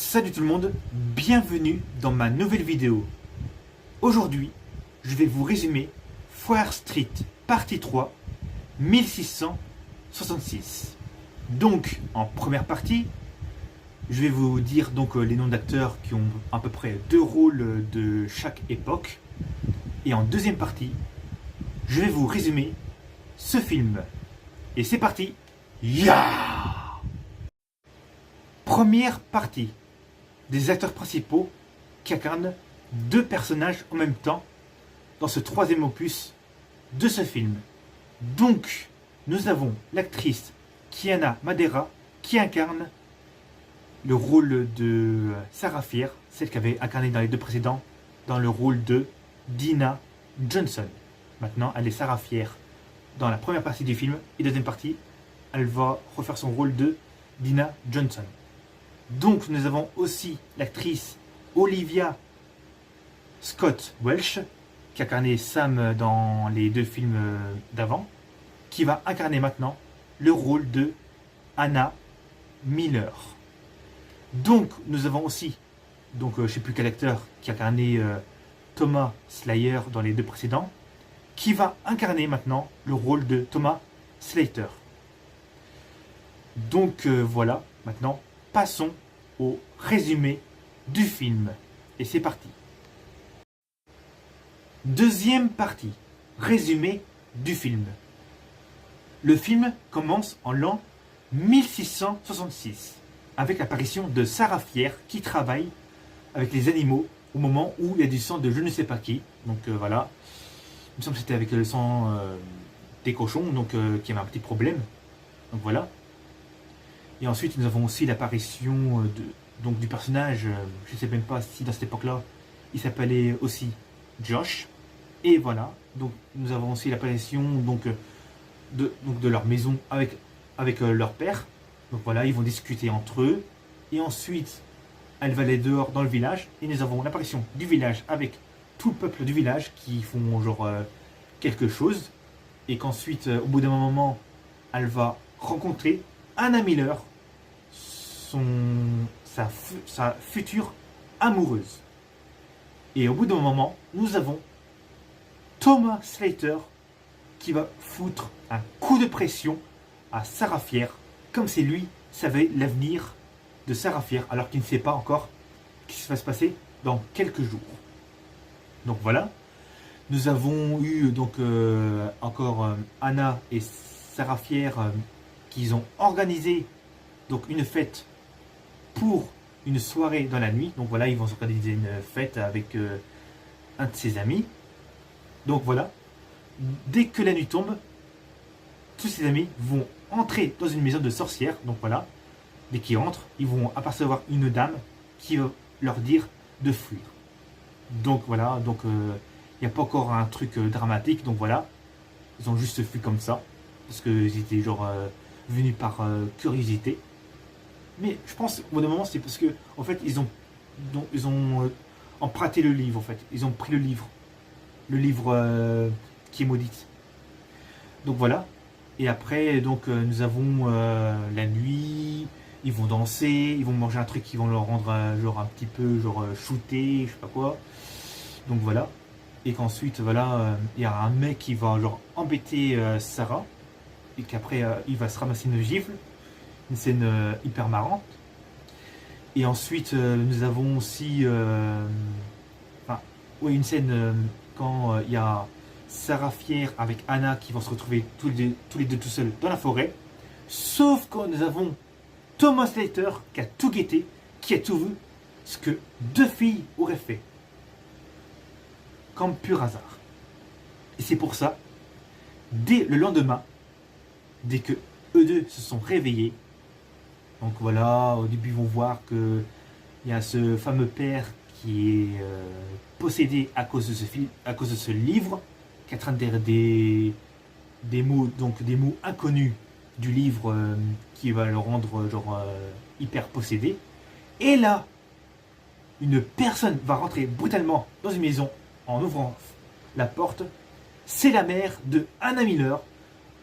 Salut tout le monde, bienvenue dans ma nouvelle vidéo. Aujourd'hui, je vais vous résumer Fear Street partie 3, 1666. Donc, en première partie, je vais vous dire les noms d'acteurs qui ont à peu près deux rôles de chaque époque. Et en deuxième partie, je vais vous résumer ce film. Et c'est parti, ya! Première partie. Des acteurs principaux qui incarnent deux personnages en même temps dans ce troisième opus de ce film. Donc, nous avons l'actrice Kiana Madeira qui incarne le rôle de Sarah Fier, celle qui avait incarné dans les deux précédents, dans le rôle de Dina Johnson. Maintenant, elle est Sarah Fier dans la première partie du film et deuxième partie, elle va refaire son rôle de Dina Johnson. Donc nous avons aussi l'actrice Olivia Scott Welch, qui a incarné Sam dans les deux films d'avant, qui va incarner maintenant le rôle de Anna Miller. Donc nous avons aussi, je ne sais plus quel acteur, qui a incarné Thomas Slayer dans les deux précédents, qui va incarner maintenant le rôle de Thomas Slater. Donc voilà, maintenant passons au résumé du film. Et c'est parti. Deuxième partie. Résumé du film. Le film commence en l'an 1666 avec l'apparition de Sarah Fier qui travaille avec les animaux au moment où il y a du sang de je ne sais pas qui. Donc voilà. Il me semble que c'était avec le sang des cochons, qui avait un petit problème. Donc voilà. Et ensuite, nous avons aussi l'apparition du personnage, je ne sais même pas si dans cette époque-là, il s'appelait aussi Josh. Et voilà, donc nous avons aussi l'apparition de leur maison avec leur père. Donc voilà, ils vont discuter entre eux. Et ensuite, elle va aller dehors dans le village. Et nous avons l'apparition du village avec tout le peuple du village qui font quelque chose. Et qu'ensuite, au bout d'un moment, elle va rencontrer Anna Miller, sa future amoureuse. Et au bout d'un moment, nous avons Thomas Slater qui va foutre un coup de pression à Sarah Fier, comme si lui savait l'avenir de Sarah Fier, alors qu'il ne sait pas encore ce qui va se passer dans quelques jours. Donc voilà. Nous avons eu encore Anna et Sarah Fier qui ont organisé une fête pour une soirée dans la nuit. Donc voilà, ils vont s'organiser une fête avec un de ses amis. Donc voilà, dès que la nuit tombe, tous ses amis vont entrer dans une maison de sorcières. Donc voilà, dès qu'ils rentrent, ils vont apercevoir une dame qui va leur dire de fuir. Donc voilà, il n'y a pas encore un truc dramatique. Donc voilà, ils ont juste fui comme ça, parce qu'ils étaient venus par curiosité. Mais je pense au bout d'un moment c'est parce que en fait ils ont emprunté le livre en fait. Ils ont pris le livre qui est maudit. Donc voilà. Et après nous avons la nuit. Ils vont danser, ils vont manger un truc qui vont leur rendre un petit peu shooté, je sais pas quoi. Donc voilà. Et qu'ensuite voilà, il y a un mec qui va embêter Sarah. Et qu'après il va se ramasser une gifle, une scène hyper marrante. Et ensuite nous avons aussi une scène quand il y a Sarah Fier avec Anna qui vont se retrouver tous les deux tout seuls dans la forêt, sauf quand nous avons Thomas Slater qui a tout guetté, qui a tout vu, ce que deux filles auraient fait comme pur hasard. Et c'est pour ça, dès le lendemain, dès que eux deux se sont réveillés, donc voilà, au début ils vont voir qu'il y a ce fameux père qui est possédé à cause de ce livre, qui est en train de dire des mots, des mots inconnus du livre qui va le rendre hyper possédé. Et là, une personne va rentrer brutalement dans une maison en ouvrant la porte. C'est la mère de Anna Miller,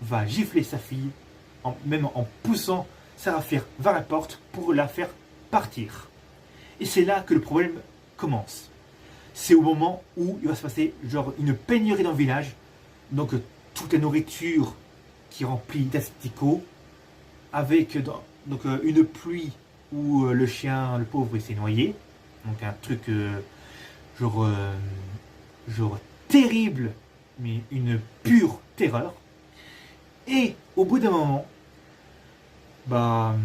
va gifler sa fille, même en poussant Sarah Fier vers la porte pour la faire partir. Et c'est là que le problème commence. C'est au moment où il va se passer genre une pénurie dans le village. Donc toute la nourriture qui est remplie d'asticots, avec une pluie où le chien, le pauvre, il s'est noyé. Donc un truc genre, genre terrible, mais une pure terreur. Et au bout d'un moment, bah,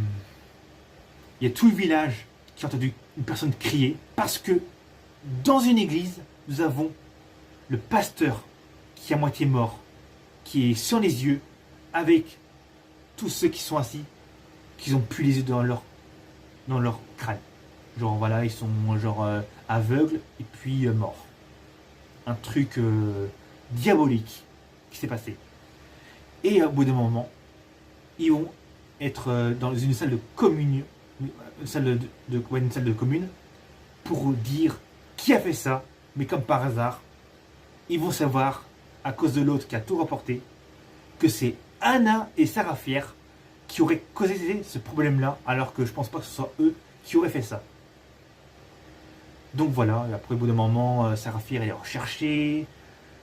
il y a tout le village qui a entendu une personne crier parce que dans une église, nous avons le pasteur qui est à moitié mort, qui est sur les yeux, avec tous ceux qui sont assis, qui ont plus les yeux dans leur crâne. Genre voilà, ils sont genre aveugles et puis morts. Un truc diabolique qui s'est passé. Et au bout d'un moment, ils vont être dans une salle de communion, une salle une salle de commune, pour dire qui a fait ça, mais comme par hasard, ils vont savoir, à cause de l'autre qui a tout rapporté, que c'est Anna et Sarah Fier qui auraient causé ce problème-là, alors que je pense pas que ce soit eux qui auraient fait ça. Donc voilà, après au bout d'un moment, Sarah Fier est recherchée.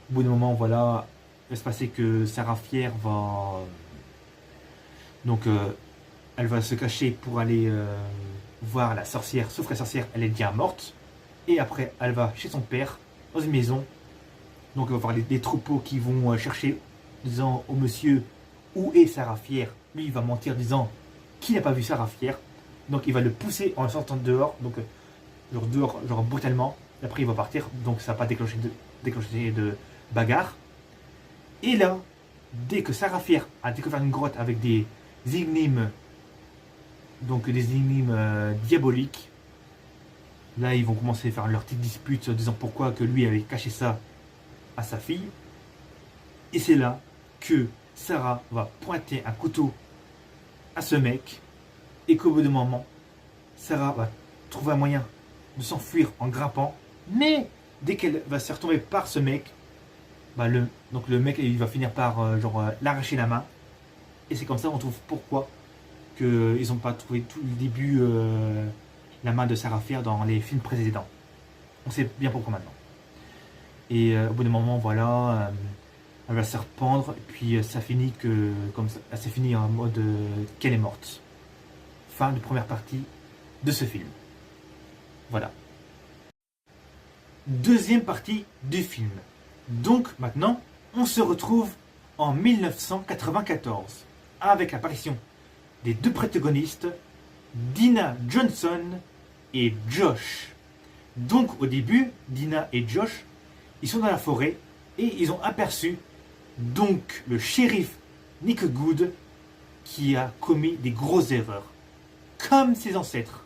Au bout d'un moment, voilà, il va se passer que Sarah Fier va... Donc, elle va se cacher pour aller voir la sorcière, sauf que la sorcière, elle est déjà morte. Et après, elle va chez son père, dans une maison. Donc, il va y avoir des troupeaux qui vont chercher, disant au monsieur où est Sarah Fier. Lui, il va mentir, disant qu'il n'a pas vu Sarah Fier. Donc, il va le pousser en le sortant dehors, donc genre dehors, genre brutalement. Et après, il va partir, donc ça va pas déclencher de bagarre. Et là, dès que Sarah Fier a découvert une grotte avec des énigmes, donc des énigmes diaboliques, là, ils vont commencer à faire leur petite dispute, disant pourquoi que lui avait caché ça à sa fille. Et c'est là que Sarah va pointer un couteau à ce mec, et qu'au bout d'un moment, Sarah va trouver un moyen de s'enfuir en grimpant, mais dès qu'elle va se retomber par ce mec, bah donc le mec il va finir par l'arracher la main, et c'est comme ça qu'on trouve pourquoi qu'ils n'ont pas trouvé tout le début la main de Sarah Fier dans les films précédents. On sait bien pourquoi maintenant. Et au bout d'un moment, voilà, elle va se rependre, et puis ça finit comme ça, elle s'est finie en mode qu'elle est morte. Fin de première partie de ce film. Voilà. Deuxième partie du film. Donc maintenant, on se retrouve en 1994 avec l'apparition des deux protagonistes, Dina Johnson et Josh. Donc au début, Dina et Josh, ils sont dans la forêt et ils ont aperçu donc le shérif Nick Good qui a commis des grosses erreurs, comme ses ancêtres.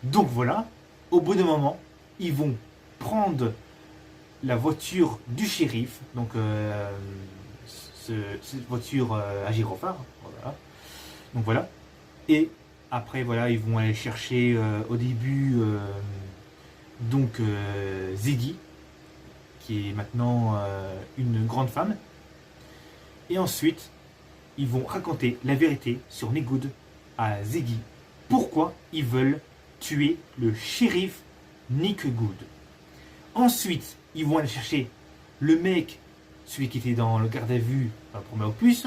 Donc voilà, au bout d'un moment, ils vont prendre la voiture du shérif, donc cette voiture à gyrophare, voilà. Donc voilà, et après voilà, ils vont aller chercher au début Ziggy, qui est maintenant une grande femme, et ensuite ils vont raconter la vérité sur Nick Good à Ziggy, pourquoi ils veulent tuer le shérif Nick Good. Ensuite, ils vont aller chercher le mec, celui qui était dans le garde à vue dans le premier opus,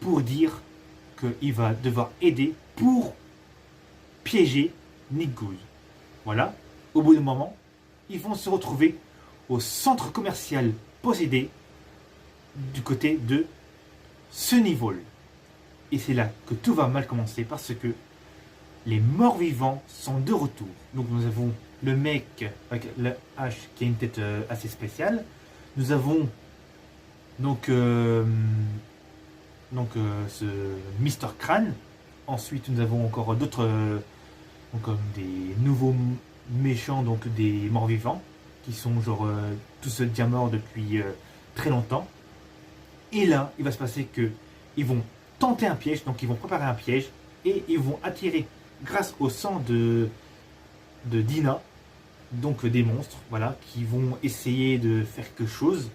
pour dire qu'il va devoir aider pour piéger Nick Good. Voilà, au bout d'un moment, ils vont se retrouver au centre commercial possédé du côté de Sunnyvale. Et c'est là que tout va mal commencer parce que les morts vivants sont de retour. Donc nous avons le mec avec le H qui a une tête assez spéciale. Nous avons ce Mr. Crane. Ensuite nous avons encore d'autres comme des nouveaux méchants, donc des morts vivants qui sont genre tous déjà morts depuis très longtemps. Et là il va se passer que ils vont tenter un piège, donc ils vont préparer un piège et ils vont attirer, grâce au sang de Dina, donc des monstres, voilà, qui vont essayer de faire quelque chose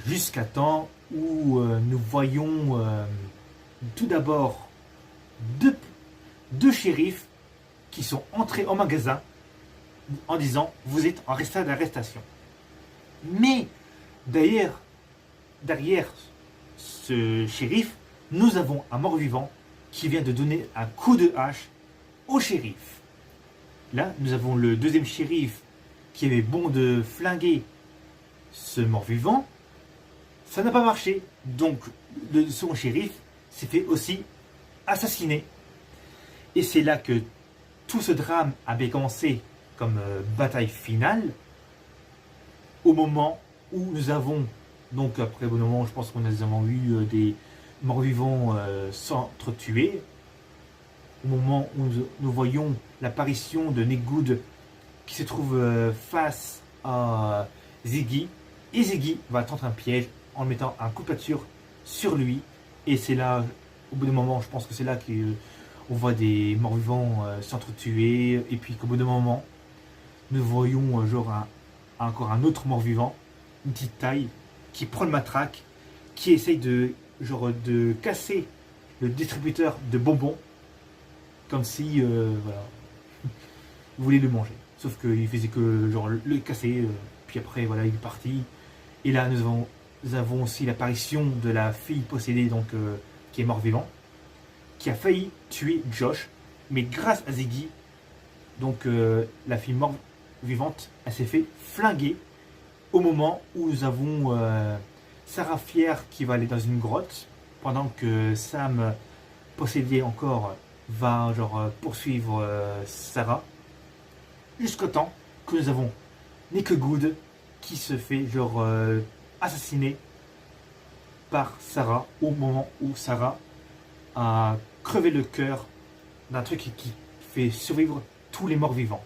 jusqu'à temps où nous voyons tout d'abord deux shérifs qui sont entrés au magasin en disant « Vous êtes en état d'arrestation ». Mais derrière ce shérif, nous avons un mort-vivant qui vient de donner un coup de hache au shérif. Là, nous avons le deuxième shérif qui avait bon de flinguer ce mort-vivant. Ça n'a pas marché. Donc, le second shérif s'est fait aussi assassiner. Et c'est là que tout ce drame avait commencé comme bataille finale. Au moment où nous avons, donc après au moment, je pense qu'on a eu des morts-vivants s'entretuer. Au moment où nous voyons l'apparition de Nick Good qui se trouve face à Ziggy. Et Ziggy va tenter un piège en mettant un coup de pâture sur lui. Et c'est là, au bout d'un moment, je pense que c'est là qu'on voit des morts-vivants s'entretuer. Et puis qu'au bout d'un moment, nous voyons encore un autre mort-vivant, une petite taille, qui prend le matraque, qui essaye de casser le distributeur de bonbons, comme si, voilà, il voulait le manger. Sauf qu'il faisait que le casser, puis après, voilà, il est parti. Et là, nous avons aussi l'apparition de la fille possédée, donc qui est mort-vivant, qui a failli tuer Josh, mais grâce à Ziggy, donc la fille mort-vivante, elle s'est fait flinguer au moment où nous avons Sarah Fier qui va aller dans une grotte, pendant que Sam, possédé encore, va poursuivre Sarah, jusqu'au temps que nous avons Nick Good qui se fait assassiner par Sarah au moment où Sarah a crevé le cœur d'un truc qui fait survivre tous les morts vivants.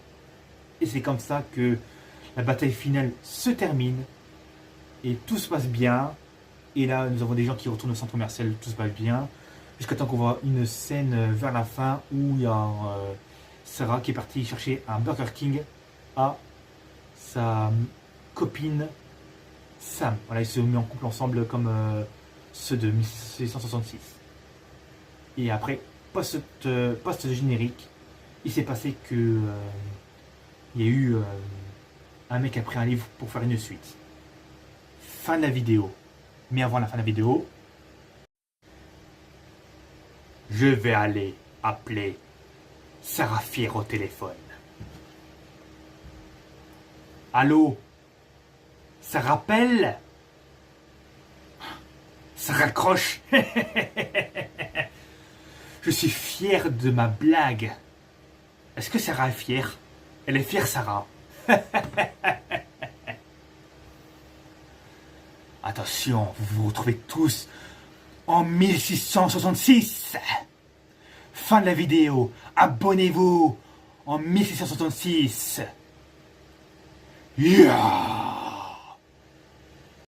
Et c'est comme ça que la bataille finale se termine et tout se passe bien. Et là, nous avons des gens qui retournent au centre commercial, tout se passe bien. Jusqu'à temps qu'on voit une scène vers la fin où il y a Sarah qui est partie chercher un Burger King à sa copine Sam. Voilà, ils se mettent en couple ensemble comme ceux de 1666. Et après, post-générique, il s'est passé que il y a eu un mec qui a pris un livre pour faire une suite. Fin de la vidéo. Mais avant la fin de la vidéo, je vais aller appeler Sarah Fier au téléphone. Allô? Ça rappelle? Ça raccroche. Je suis fier de ma blague. Est-ce que Sarah est fière? Elle est fière, Sarah. Attention, vous vous retrouvez tous en 1666. Fin de la vidéo. Abonnez-vous en 1666. Yeah!